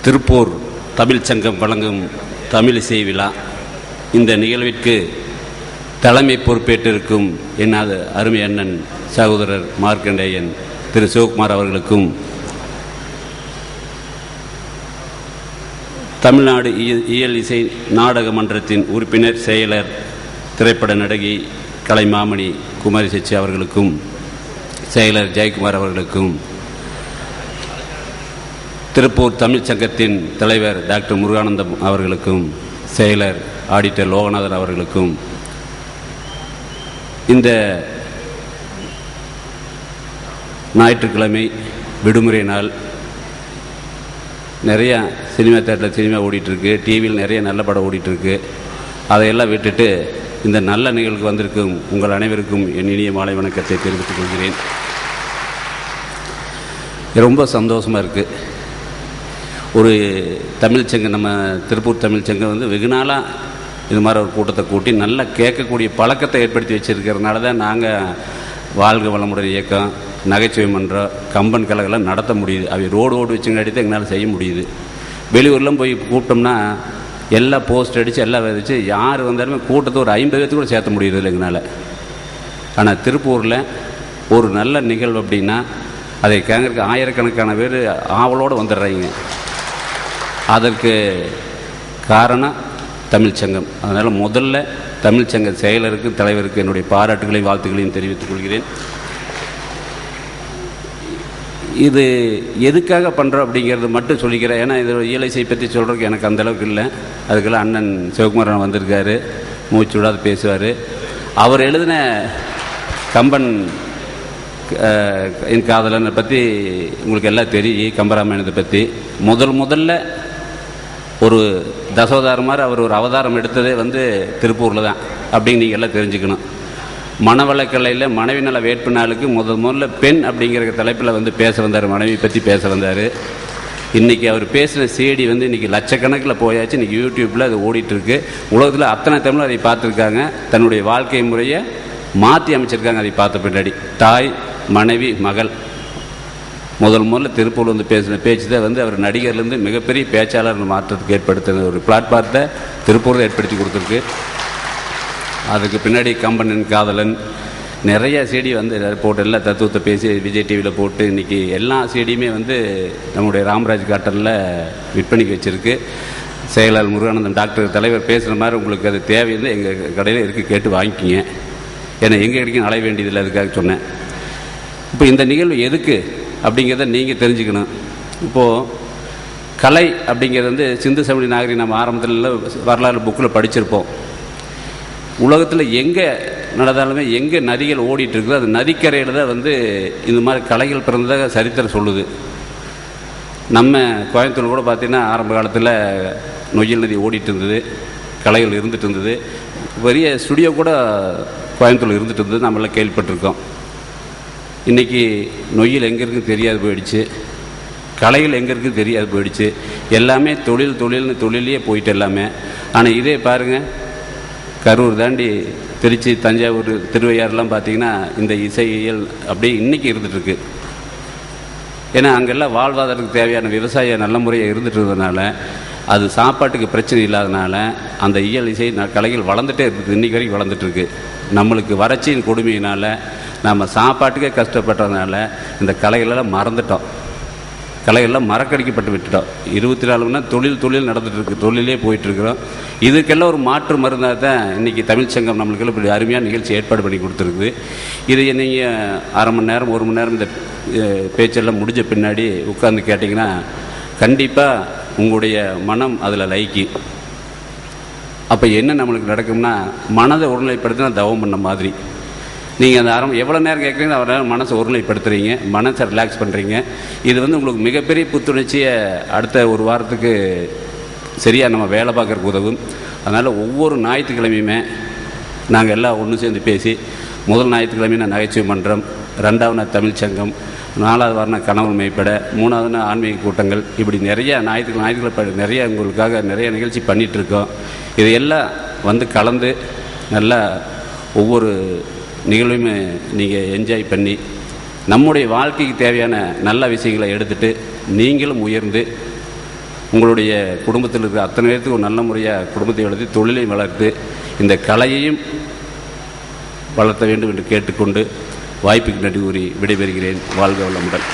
திருப்பூர் தமிழ் சங்கம் வழங்கும் தமிழிசை விழா. இந்த நிகழ்விற்கு தலைமை பொறுப்பேற்றிருக்கும் எனது அருமை அண்ணன் சகோதரர் மார்க்கண்டேயன் திரு சிவகுமார் அவர்களுக்கும், தமிழ்நாடு இயல் இசை நாடக மன்றத்தின் உறுப்பினர், செயலர், திரைப்பட நடிகை கலைமாமணி குமாரி சச்சி அவர்களுக்கும், செயலர் ஜெயக்குமார் அவர்களுக்கும், திருப்பூர் தமிழ் சங்கத்தின் தலைவர் டாக்டர் முருகானந்தம் அவர்களுக்கும், செயலர் ஆடிட்டர் லோகநாதன் அவர்களுக்கும், இந்த ஞாயிற்றுக்கிழமை விடுமுறை நாள் நிறையா சினிமா தேட்டரில் சினிமா ஓடிட்டுருக்கு, டிவியில் நிறைய நல்ல படம் ஓடிட்டுருக்கு. அதையெல்லாம் விட்டுட்டு இந்த நல்ல நிகழ்வுக்கு வந்திருக்கும் உங்கள் அனைவருக்கும் என் இனிய மாலை வணக்கத்தை தெரிவித்துக் கொள்கிறேன். ரொம்ப சந்தோஷமாக இருக்குது. ஒரு தமிழ் சங்கம், நம்ம திருப்பூர் தமிழ் சங்கம் வெகு நாளாக இது மாதிரி ஒரு கூட்டத்தை கூட்டி நல்லா கேட்கக்கூடிய பழக்கத்தை ஏற்படுத்தி வச்சுருக்கிறதுனால தான் நாங்கள் வாழ்க வளமுடன் இயக்கம், நகைச்சுவை மன்றம், கம்பன் கலகெல்லாம் நடத்த முடியுது. அவை ரோடு வச்சுங்காட்டி தான் எங்களால் செய்ய முடியுது. வெளியூர்லாம் போய் கூப்பிட்டோம்னா எல்லாம் போஸ்ட் அடித்து எல்லாம் வச்சு யார் வந்தாலுமே கூட்டத்தை ஒரு 50 பேர்த்து கூட சேர்த்த முடியுது இல்லை எங்களால். ஆனால் திருப்பூரில் ஒரு நல்ல நிகழ்வு அப்படின்னா அதை கேட்கறதுக்கு ஆயிரக்கணக்கான பேர் ஆவலோடு வந்துடுறாங்க. அதற்கு காரணம் தமிழ் சங்கம். அதனால் முதல்ல தமிழ் சங்க செயலருக்கு, தலைவருக்கு என்னுடைய பாராட்டுகளையும் வாழ்த்துக்களையும் தெரிவித்துக் கொள்கிறேன். இது எதுக்காக பண்ணுறோம் அப்படிங்கிறது மட்டும் சொல்லிக்கிறேன். ஏன்னா இது இயலிசை பற்றி சொல்கிறதுக்கு எனக்கு அந்தளவுக்கு இல்லை. அதுக்கெல்லாம் அண்ணன் சிவகுமாரன் வந்திருக்காரு, மூச்சு விடாது பேசுவார். அவர் எழுதின கம்பன் என் காதலனை பற்றி உங்களுக்கு எல்லாம் தெரியும். கம்பராமாயணத்தை பற்றி முதல்ல ஒரு தசவதாரம் மாதிரி அவர் ஒரு அவதாரம் எடுத்ததே திருப்பூரில் தான் அப்படின்னு நீங்கள் எல்லாம் தெரிஞ்சுக்கணும். மணவளக்கலையில் மனைவி நல வேட்பு நாளுக்கு முதல்ல பெண் அப்படிங்கிற தலைப்பில் பேச வந்தார், மனைவி பற்றி பேச வந்தார். இன்றைக்கி அவர் பேசின செய்தி இன்றைக்கி லட்சக்கணக்கில் போயாச்சு. இன்றைக்கி யூடியூப்பில் அது ஓடிட்டுருக்கு. உலகத்தில் அத்தனை தமிழ் அதை பார்த்துருக்காங்க. தன்னுடைய வாழ்க்கை முறையை மாற்றி அமைச்சிருக்காங்க. அதை பார்த்த பின்னாடி தாய், மனைவி, மகள் முதல்ல திருப்பூர் பேசின பேச்சு தான் அவர் நடிகர்லேருந்து மிகப்பெரிய பேச்சாளர் மாற்றத்துக்கு ஏற்படுத்தின ஒரு பிளாட்பார்த்தை திருப்பூரில் ஏற்படுத்தி கொடுத்துருக்கு. அதுக்கு பின்னாடி கம்பனின் காதலன் நிறைய சீடி போட்டு எல்லா தத்துவத்தை பேசி விஜய் டிவியில் போட்டு இன்றைக்கி எல்லா சீடியுமே நம்முடைய ராமராஜ் காட்டனில் விற்பனைக்கு வச்சுருக்கு. செயலாளர் முருகானந்தம் டாக்டர் தலைவர் பேசுகிற மாதிரி உங்களுக்கு அது தேவையில்லை, எங்கள் கடையில் இருக்குது, கேட்டு வாங்கிக்கிங்க. ஏன்னா எங்கே கிடைக்கும் அலைய வேண்டியதில்லை, அதுக்காக சொன்னேன். இப்போ இந்த நிகழ்வு எதுக்கு அப்படிங்கிறத நீங்கள் தெரிஞ்சுக்கணும். இப்போது கலை அப்படிங்கிறது சிந்து சமணி நாகரிகம் நம்ம ஆரம்பத்தில் வரலாறு புக்கில் படிச்சிருப்போம். உலகத்தில் எங்கே நடந்தாலுமே எங்கே நதிகள் ஓடிட்டுருக்குதோ அது நதிக்கரையில் தான் இந்த மாதிரி கலைகள் பிறந்ததாக சரித்திரம் சொல்லுது. நம்ம கோயம்புத்தூர் கூட பார்த்திங்கன்னா ஆரம்ப காலத்தில் நொய்யல் நதி ஓடிட்டு இருந்தது, கலைகள் இருந்துகிட்டு இருந்தது. பெரிய ஸ்டுடியோ கூட கோயம்புத்தூர் இருந்துகிட்டு இருந்தது, நம்மளாம் கேள்விப்பட்டிருக்கோம். இன்றைக்கி நொய்யல் எங்கே இருக்குன்னு தெரியாது போயிடுச்சு, கலைகள் எங்கே இருக்குன்னு தெரியாது போயிடுச்சு. எல்லாமே தொழில்னு தொழிலே போயிட்டு எல்லாமே. ஆனால் இதே பாருங்கள், கரூர் தாண்டி திருச்சி, தஞ்சாவூர், திருவையாறுலாம் பார்த்திங்கன்னா இந்த இசையியல் அப்படியே இன்றைக்கி இருந்துகிட்ருக்கு. ஏன்னா அங்கெல்லாம் வாழ்வாதாரத்துக்கு தேவையான விவசாயம் நல்ல முறையாக இருந்துட்டு இருந்ததுனால, அது சாப்பாட்டுக்கு பிரச்சனை இல்லாதனால அந்த இயல் இசை கலைகள் வளர்ந்துட்டே இருக்குது, இன்றைக்கி வரைக்கும் வளர்ந்துட்டுருக்கு. நம்மளுக்கு வறட்சியின் கொடுமையினால் நம்ம சாப்பாட்டுக்கே கஷ்டப்பட்டதுனால இந்த கலைகளெல்லாம் மறந்துட்டோம், கலைகள்லாம் மறக்கடிக்கப்பட்டு விட்டுட்டோம். 24 மணி நேரம் தொழில் நடந்துகிட்ருக்கு, தொழிலே போயிட்டுருக்குறோம். இதுக்கெல்லாம் ஒரு மாற்று மருந்தாக தான் இன்றைக்கி தமிழ் சங்கம் நம்மளுக்கெல்லாம் இப்படி அருமையான நிகழ்ச்சி ஏற்பாடு பண்ணி கொடுத்துருக்குது. இதை நீங்கள் அரை மணி நேரம் 1 மணி நேரம் இந்த பேச்செல்லாம் முடிஞ்ச பின்னாடி உட்கார்ந்து கேட்டிங்கன்னா கண்டிப்பாக உங்களுடைய மனம் அதில் லைக்கி. அப்போ என்ன நம்மளுக்கு நடக்கும்னா, மனதை ஒருநிலைப்படுத்தினா தவம் பண்ண மாதிரி நீங்கள் அந்த எவ்வளோ நேரம் கேட்குறீங்க அவ்வளோ நேரம் மனசை ஒருநிலைப்படுத்துகிறீங்க, மனசை ரிலாக்ஸ் பண்ணுறீங்க. இது உங்களுக்கு மிகப்பெரிய புத்துணர்ச்சியை அடுத்த ஒரு வாரத்துக்கு சரியாக நம்ம வேலை பார்க்குறதுக்கு உதவும். அதனால் ஒவ்வொரு ஞாயிற்றுக்கிழமையுமே நாங்கள் எல்லாம் ஒன்று சேர்ந்து பேசி, முதல் ஞாயிற்றுக்கிழமை நகைச்சுவை மன்றம், 2வது தமிழ் சங்கம், 4வது வாரம் கனவு மெய்ப்பட, 3வது ஆன்மீக கூட்டங்கள், இப்படி நிறைய ஞாயிற்றுக்கிழமை நிறைய உங்களுக்காக நிறைய நிகழ்ச்சி பண்ணிகிட்ருக்கோம். இதையெல்லாம் கலந்து நல்லா ஒவ்வொரு நிகழ்வுமே நீங்கள் என்ஜாய் பண்ணி நம்முடைய வாழ்க்கைக்கு தேவையான நல்ல விஷயங்களை எடுத்துகிட்டு நீங்களும் உயர்ந்து உங்களுடைய குடும்பத்தில் இருக்கிற அத்தனை பேருக்கு ஒரு நல்ல முறையாக குடும்பத்தை வளர்த்து தொழிலையும் வளர்த்து இந்த கலையையும் வளர்த்த வேண்டும் என்று கேட்டுக்கொண்டு வாய்ப்புக்கு நன்றி கூறி விடைபெறுகிறேன். வாழ்க வளமுடன்.